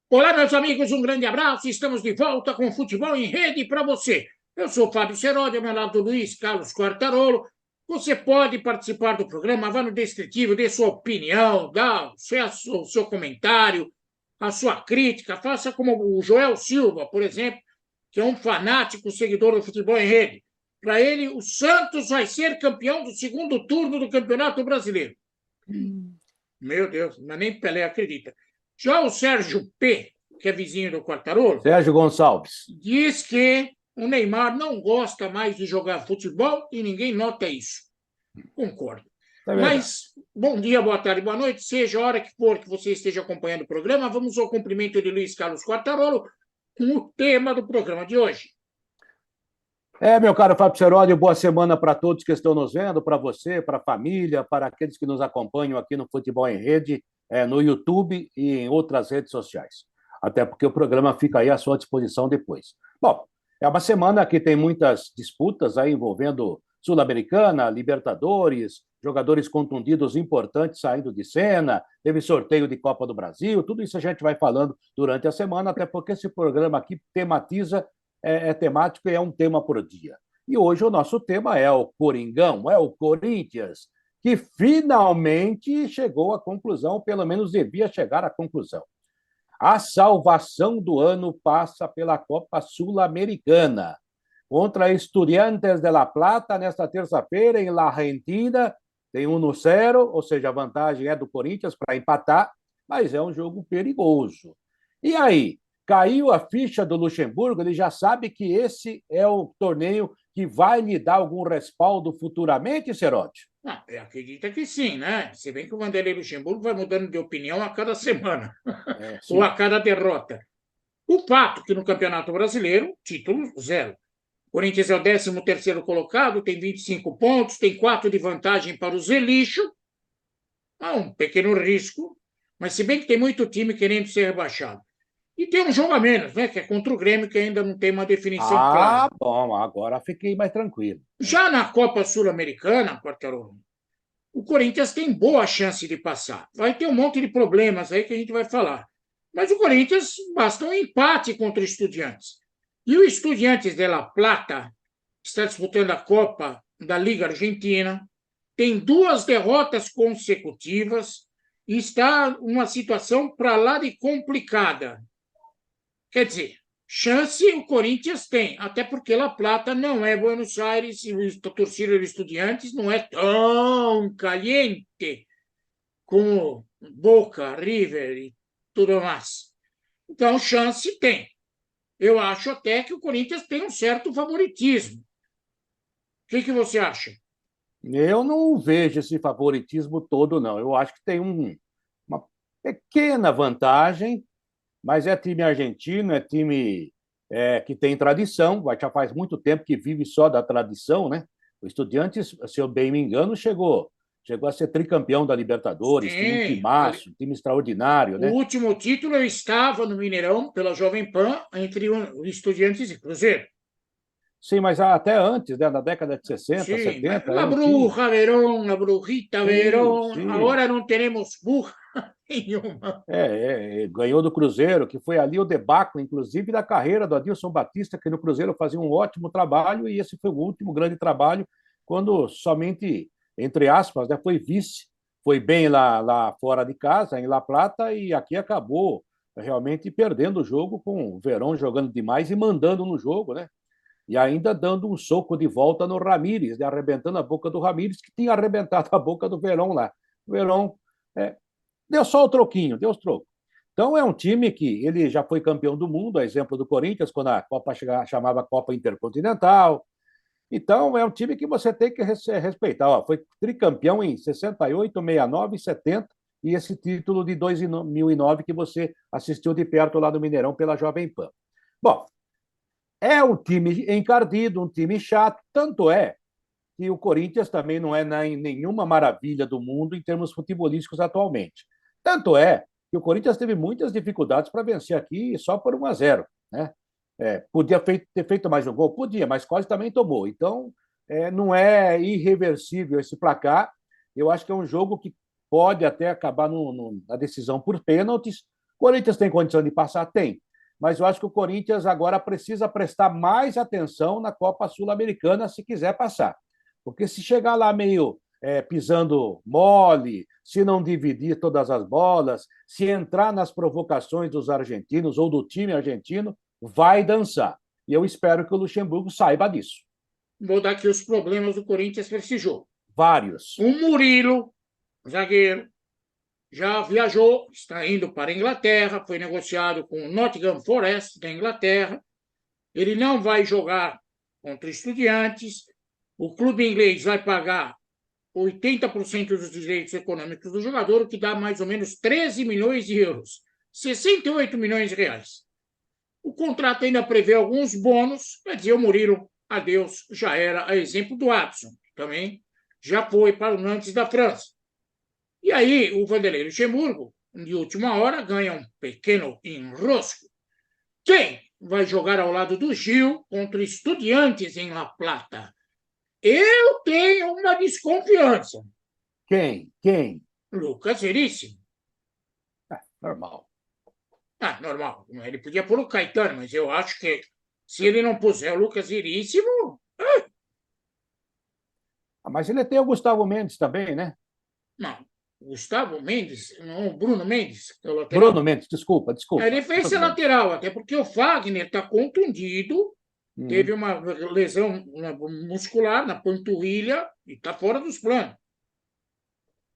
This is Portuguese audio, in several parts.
Olá, meus amigos, um grande abraço. Estamos de volta com Futebol em Rede para você. Eu sou o Fábio Seródio, ao meu lado Luiz Carlos Quartarolo. Você pode participar do programa, vá no descritivo, dê sua opinião, dá o seu comentário, a sua crítica. Faça como o Joel Silva, por exemplo, que é um fanático seguidor do Futebol em Rede. Para ele, o Santos vai ser campeão do segundo turno do Campeonato Brasileiro. Meu Deus, mas nem Pelé acredita. Já o Sérgio P., que é vizinho do Quartarolo, Sérgio Gonçalves. diz que o Neymar não gosta mais de jogar futebol e ninguém nota isso. Concordo. É verdade. Mas, bom dia, boa tarde, boa noite, seja a hora que for que você esteja acompanhando o programa, vamos ao cumprimento de Luiz Carlos Quartarolo com o tema do programa de hoje. Meu caro Fábio Seródio, boa semana para todos que estão nos vendo, para você, para a família, para aqueles que nos acompanham aqui no Futebol em Rede, no YouTube e em outras redes sociais. Até porque o programa fica aí à sua disposição depois. Bom, é uma semana que tem muitas disputas aí envolvendo Sul-Americana, Libertadores, jogadores contundidos importantes saindo de cena, teve sorteio de Copa do Brasil, tudo isso a gente vai falando durante a semana, até porque esse programa aqui tematiza temático e é um tema por dia. E hoje o nosso tema é o Coringão, é o Corinthians, que finalmente chegou à conclusão, pelo menos devia chegar à conclusão. A salvação do ano passa pela Copa Sul-Americana. Contra Estudiantes de La Plata, nesta terça-feira, em La Argentina, tem 1-0, ou seja, a vantagem é do Corinthians para empatar, mas é um jogo perigoso. E aí? Caiu a ficha do Luxemburgo, ele já sabe que esse é o torneio que vai lhe dar algum respaldo futuramente, Serotti? Acredita que sim, né? Se bem que o Vanderlei Luxemburgo vai mudando de opinião a cada semana, ou a Sim. cada derrota. O fato que no Campeonato Brasileiro, título zero. O Corinthians é o 13º colocado, tem 25 pontos, tem 4 de vantagem para o Zelixo. Há um pequeno risco, mas se bem que tem muito time querendo ser rebaixado. E tem um jogo a menos, né? Que é contra o Grêmio, que ainda não tem uma definição clara. Bom, agora fiquei mais tranquilo. Já na Copa Sul-Americana, Quartarolo, o Corinthians tem boa chance de passar. Vai ter um monte de problemas aí que a gente vai falar. Mas o Corinthians basta um empate contra o Estudiantes. E o Estudiantes de La Plata está disputando a Copa da Liga Argentina, tem 2 derrotas consecutivas e está numa situação para lá de complicada. Quer dizer, chance o Corinthians tem, até porque La Plata não é Buenos Aires e a torcida dos Estudiantes não é tão caliente como Boca, River e tudo mais. Então, chance tem. Eu acho até que o Corinthians tem um certo favoritismo. O que você acha? Eu não vejo esse favoritismo todo, não. Eu acho que tem uma pequena vantagem, mas é time argentino, é time que tem tradição, já faz muito tempo que vive só da tradição, né? O Estudiantes, se eu bem me engano, chegou a ser tricampeão da Libertadores, tinha um Sim. timaço, um time extraordinário, O né? último título eu estava no Mineirão, pela Jovem Pan, entre o Estudiantes e Cruzeiro. Sim, mas até antes, né? Na década de 60, Sim, 70, la era um time. Bruja Verón, la Brujita Sim, Verón, sim. agora não teremos burra nenhuma. Ganhou do Cruzeiro, que foi ali o debacle, inclusive, da carreira do Adilson Batista, que no Cruzeiro fazia um ótimo trabalho, e esse foi o último grande trabalho, quando somente, entre aspas, né, foi vice, foi bem lá fora de casa, em La Plata, e aqui acabou realmente perdendo o jogo, com o Verón jogando demais e mandando no jogo, né? E ainda dando um soco de volta no Ramírez, né, arrebentando a boca do Ramírez, que tinha arrebentado a boca do Verón lá. O Verón é, deu só o troquinho, deu os trocos. Então é um time que ele já foi campeão do mundo, a exemplo do Corinthians, quando a Copa chamava Copa Intercontinental. Então é um time que você tem que respeitar. Ó, foi tricampeão em 68, 69 e 70, e esse título de 2009 que você assistiu de perto lá no Mineirão pela Jovem Pan. Bom, é um time encardido, um time chato, tanto é que o Corinthians também não é nenhuma maravilha do mundo em termos futebolísticos atualmente. Tanto é que o Corinthians teve muitas dificuldades para vencer aqui só por 1-0, né? Podia ter feito mais um gol? Podia, mas quase também tomou. Então, não é irreversível esse placar. Eu acho que é um jogo que pode até acabar na decisão por pênaltis, O Corinthians tem condição de passar? Tem. Mas eu acho que o Corinthians agora precisa prestar mais atenção na Copa Sul-Americana se quiser passar. Porque se chegar lá meio pisando mole, se não dividir todas as bolas, se entrar nas provocações dos argentinos ou do time argentino, vai dançar. E eu espero que o Luxemburgo saiba disso. Vou dar aqui os problemas do Corinthians para esse jogo. Vários. O Murilo, zagueiro, já viajou, está indo para a Inglaterra, foi negociado com o Nottingham Forest da Inglaterra. Ele não vai jogar contra Estudiantes. O clube inglês vai pagar 80% dos direitos econômicos do jogador, o que dá mais ou menos 13 milhões de euros, 68 milhões de reais. O contrato ainda prevê alguns bônus, quer dizer, o Murilo, adeus, já era, a exemplo do Adson, que também já foi para o Nantes da França. E aí o Vanderlei Luxemburgo, de última hora, ganha um pequeno enrosco. Quem vai jogar ao lado do Gil contra Estudiantes em La Plata? Eu tenho uma desconfiança. Quem? Quem? Lucas Veríssimo. Normal. Normal. Ele podia pôr o Caetano, mas eu acho que se ele não puser o Lucas Veríssimo... Mas ele tem o Gustavo Mendes também, né? Não. Gustavo Mendes, não, Bruno Mendes, que é o lateral. Bruno Mendes, desculpa. Ele fez ser lateral, até porque o Fagner está contundido, teve uma lesão muscular na panturrilha e está fora dos planos.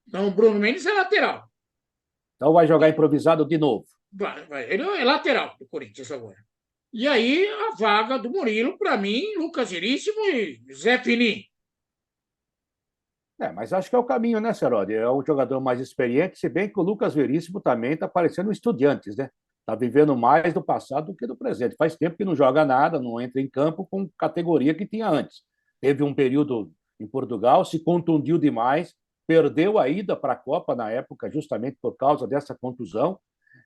Então, o Bruno Mendes é lateral. Então vai jogar improvisado de novo. Ele é lateral do Corinthians agora. E aí, a vaga do Murilo, para mim, Lucas Veríssimo e Zé Fini. Mas acho que é o caminho, né, Serodi? É um jogador mais experiente, se bem que o Lucas Veríssimo também está parecendo Estudiantes, né? Está vivendo mais do passado do que do presente. Faz tempo que não joga nada, não entra em campo com categoria que tinha antes. Teve um período em Portugal, se contundiu demais, perdeu a ida para a Copa na época, justamente por causa dessa contusão,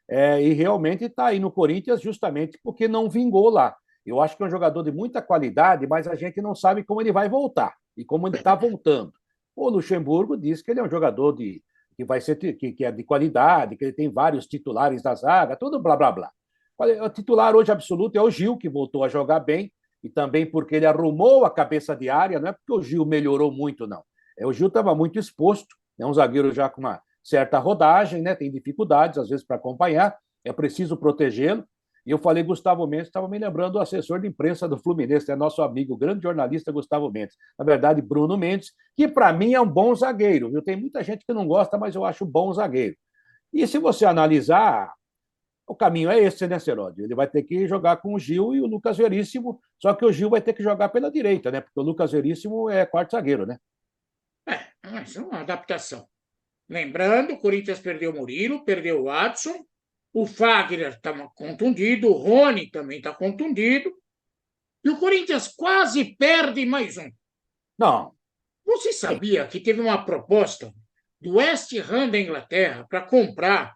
e realmente está aí no Corinthians justamente porque não vingou lá. Eu acho que é um jogador de muita qualidade, mas a gente não sabe como ele vai voltar e como ele está voltando. O Luxemburgo diz que ele é um jogador que vai ser que é de qualidade, que ele tem vários titulares da zaga, tudo blá blá blá. O titular hoje absoluto é o Gil, que voltou a jogar bem, e também porque ele arrumou a cabeça de área, não é porque o Gil melhorou muito, não. O Gil estava muito exposto, é um zagueiro já com uma certa rodagem, né? Tem dificuldades, às vezes, para acompanhar, é preciso protegê-lo. E eu falei Gustavo Mendes, estava me lembrando do assessor de imprensa do Fluminense, é nosso amigo, o grande jornalista Gustavo Mendes. Na verdade, Bruno Mendes, que para mim é um bom zagueiro. Viu? Tem muita gente que não gosta, mas eu acho bom zagueiro. E se você analisar, o caminho é esse, né, Serodi? Ele vai ter que jogar com o Gil e o Lucas Veríssimo, só que o Gil vai ter que jogar pela direita, né? Porque o Lucas Veríssimo é quarto zagueiro, né? Mas é uma adaptação. Lembrando, o Corinthians perdeu o Murilo, perdeu o Adson, o Fagner está contundido, o Rony também está contundido, e o Corinthians quase perde mais um. Não. Você sabia que teve uma proposta do West Ham da Inglaterra para comprar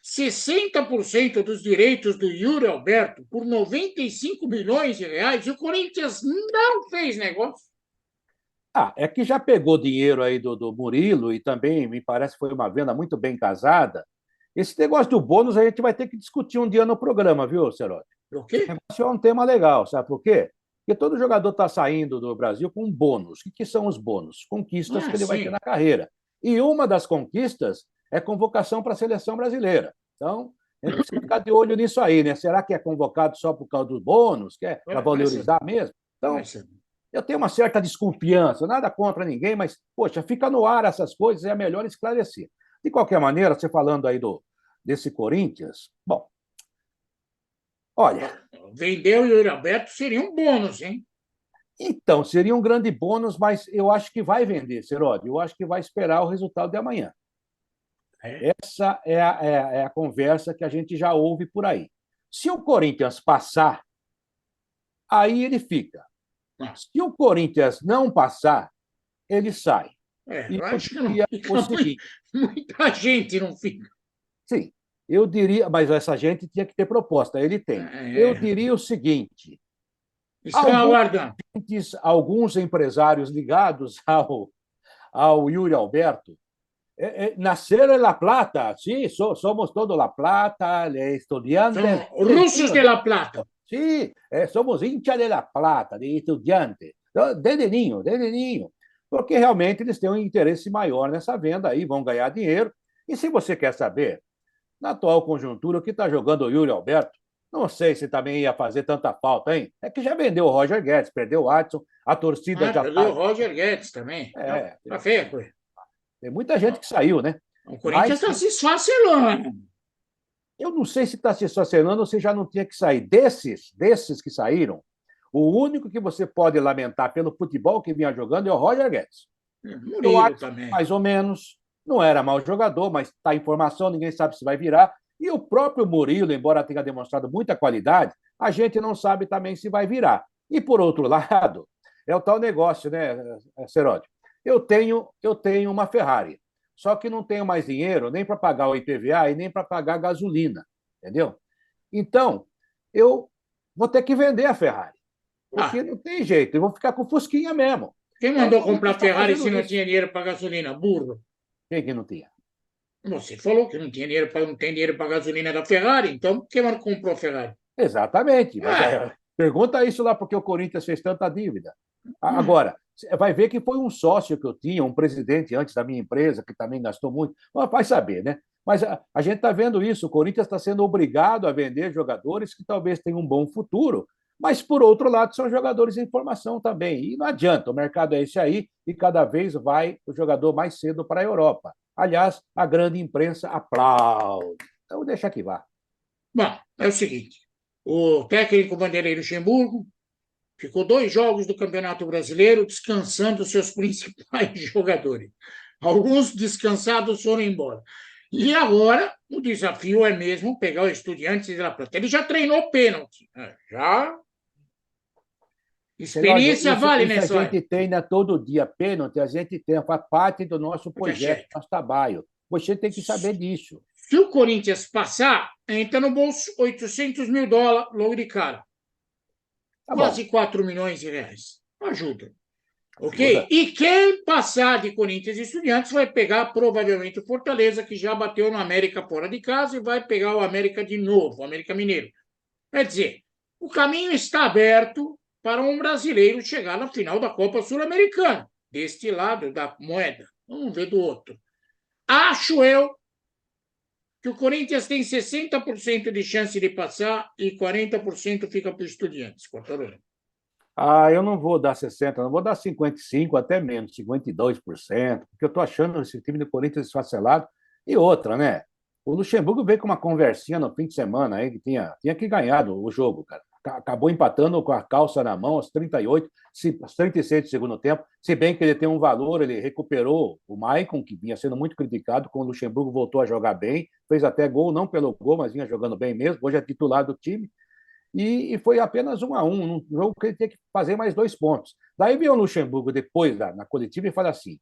60% dos direitos do Yuri Alberto por 95 milhões de reais e o Corinthians não fez negócio? É que já pegou dinheiro aí do Murilo e também me parece que foi uma venda muito bem casada. Esse negócio do bônus a gente vai ter que discutir um dia no programa, viu, Cerote? Por quê? Esse negócio é um tema legal, sabe por quê? Porque todo jogador está saindo do Brasil com um bônus. O que são os bônus? Conquistas que ele vai ter na carreira. E uma das conquistas é convocação para a seleção brasileira. Então, a gente precisa ficar de olho nisso aí, né? Será que é convocado só por causa dos bônus? Que é para valorizar mesmo? Então, eu tenho uma certa desconfiança, nada contra ninguém, mas, poxa, fica no ar essas coisas, é melhor esclarecer. De qualquer maneira, você falando aí desse Corinthians, bom, olha... Vender o Yuri Alberto seria um bônus, hein? Então, seria um grande bônus, mas eu acho que vai vender, Serodi. Eu acho que vai esperar o resultado de amanhã. Essa é a conversa que a gente já ouve por aí. Se o Corinthians passar, aí ele fica. Se o Corinthians não passar, ele sai. Eu acho que não fica muita gente não fica. Sim, eu diria, mas essa gente tinha que ter proposta, ele tem. Eu diria o seguinte: alguns empresários ligados ao Yuri Alberto Nacer en La Plata, sí, somos todos La Plata, estudiantes. São russos de La Plata. Sí, somos hincha de La Plata, de estudiantes, desde ninho, porque realmente eles têm um interesse maior nessa venda aí, vão ganhar dinheiro. E se você quer saber, na atual conjuntura, o que está jogando o Yuri Alberto, não sei se também ia fazer tanta falta, hein? É que já vendeu o Roger Guedes, perdeu o Adson, a torcida já Perdeu o está. Roger Guedes também. Tá feia a coisa. Tem muita gente que saiu, né? O Corinthians está se esfacelando. Eu não sei se está se esfacelando ou se já não tinha que sair. Desses que saíram, o único que você pode lamentar pelo futebol que vinha jogando é o Roger Guedes. Murilo também. Mais ou menos. Não era mau jogador, mas está em formação, ninguém sabe se vai virar. E o próprio Murilo, embora tenha demonstrado muita qualidade, a gente não sabe também se vai virar. E, por outro lado, é o tal negócio, né, Seródio? Eu tenho uma Ferrari, só que não tenho mais dinheiro nem para pagar o IPVA e nem para pagar a gasolina, entendeu? Então, eu vou ter que vender a Ferrari, porque não tem jeito, eu vou ficar com Fusquinha mesmo. Quem mandou comprar Ferrari se não tinha dinheiro para gasolina? Burro. Quem que não tinha? Você falou que não tinha dinheiro não tem dinheiro para gasolina da Ferrari, então quem comprou a Ferrari? Exatamente. Mas, pergunta isso lá porque o Corinthians fez tanta dívida. Agora, vai ver que foi um sócio que eu tinha, um presidente antes da minha empresa, que também gastou muito. Mas vai saber, né? Mas a gente está vendo isso. O Corinthians está sendo obrigado a vender jogadores que talvez tenham um bom futuro, mas, por outro lado, são jogadores em formação também. E não adianta, o mercado é esse aí e cada vez vai o jogador mais cedo para a Europa. Aliás, a grande imprensa aplaude. Então, deixa que vá. Bom, é o seguinte: o técnico Vanderlei Luxemburgo ficou 2 jogos do Campeonato Brasileiro descansando seus principais jogadores. Alguns descansados foram embora. E agora o desafio é mesmo pegar o Estudiantes de La Plata. Ele já treinou pênalti. Já. Experiência vale nessa hora. A gente treina todo dia pênalti, a gente tem, faz parte do nosso projeto, nosso trabalho. Você tem que saber disso. Se o Corinthians passar, entra no bolso $800 mil logo de cara. Quase 4 milhões de reais. Ajuda. Ok? Ajuda. E quem passar de Corinthians e Estudiantes vai pegar provavelmente o Fortaleza, que já bateu no América fora de casa, e vai pegar o América de novo, o América Mineiro. Quer dizer, o caminho está aberto para um brasileiro chegar na final da Copa Sul-Americana, deste lado da moeda. Vamos ver do outro. Acho eu que o Corinthians tem 60% de chance de passar e 40% fica para os Estudiantes. Eu não vou dar 60%, não vou dar 55%, até menos, 52%, porque eu estou achando esse time do Corinthians esfacelado. E outra, né? O Luxemburgo veio com uma conversinha no fim de semana aí que tinha que ganhar o jogo, cara. Acabou empatando com a calça na mão aos 38, aos 36 do segundo tempo. Se bem que ele tem um valor, ele recuperou o Maicon, que vinha sendo muito criticado, quando o Luxemburgo voltou a jogar bem, fez até gol, não pelo gol, mas vinha jogando bem mesmo. Hoje é titular do time. E foi apenas 1-1, num jogo que ele tinha que fazer mais 2 pontos. Daí veio o Luxemburgo depois, na coletiva, e fala assim: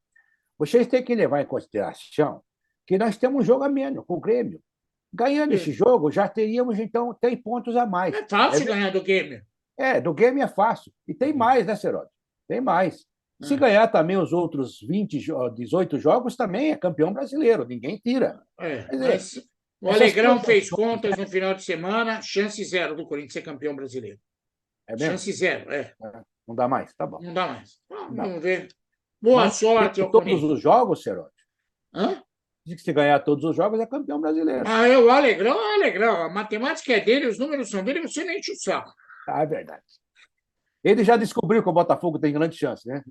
vocês têm que levar em consideração que nós temos um jogo a menos com o Grêmio. Ganhando esse jogo, já teríamos, então, 3 pontos a mais. É fácil ganhar do Grêmio. Do Grêmio é fácil. E tem mais, né, Seródio? Tem mais. Se ganhar também os outros 18 jogos, também é campeão brasileiro. Ninguém tira. Mas o Alegrão fez contas no final de semana, chance 0 do Corinthians ser campeão brasileiro. É mesmo? Chance 0, Não dá mais? Tá bom. Não dá mais. Vamos ver. Boa sorte ao Corinthians. Todos os jogos, Seródio? Hã? Que se ganhar todos os jogos é campeão brasileiro. O Alegrão é Alegrão. A matemática é dele, os números são dele, você nem enche o saco. É verdade. Ele já descobriu que o Botafogo tem grande chance, né?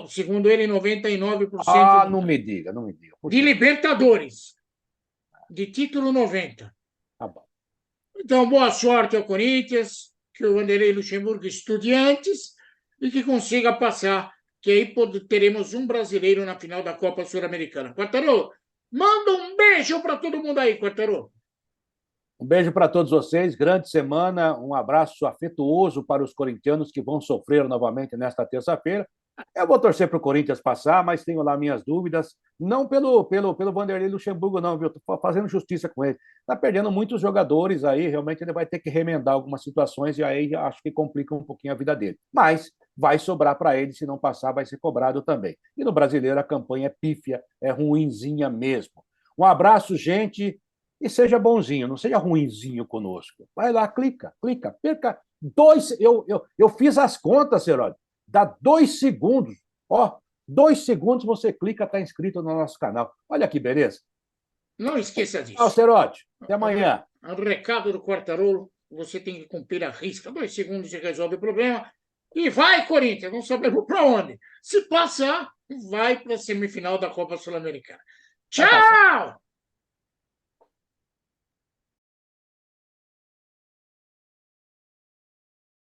Segundo ele, 99%. Não me diga. De Libertadores. De título 90%. Tá bom. Então, boa sorte ao Corinthians, que o Vanderlei Luxemburgo Estudiantes e que consiga passar, que aí teremos um brasileiro na final da Copa Sul-Americana. Quartarolo, manda um beijo para todo mundo aí, Quartarolo. Um beijo para todos vocês, grande semana, um abraço afetuoso para os corintianos que vão sofrer novamente nesta terça-feira. Eu vou torcer para o Corinthians passar, mas tenho lá minhas dúvidas, não pelo Vanderlei Luxemburgo, não, viu? Estou fazendo justiça com ele. Está perdendo muitos jogadores aí, realmente ele vai ter que remendar algumas situações e aí acho que complica um pouquinho a vida dele. Mas vai sobrar para ele, se não passar, vai ser cobrado também. E no brasileiro a campanha é pífia, é ruinzinha mesmo. Um abraço, gente, e seja bonzinho, não seja ruinzinho conosco. Vai lá, clica, perca 2. Eu fiz as contas, Herói. Dá 2 segundos. Ó, 2 segundos você clica, está inscrito no nosso canal. Olha que beleza. Não esqueça disso. Tchau, Serote. Até amanhã. O recado do Quartarolo, você tem que cumprir a risca. 2 segundos e resolve o problema. E vai, Corinthians, não sabemos para onde. Se passar, vai para a semifinal da Copa Sul-Americana. Tchau!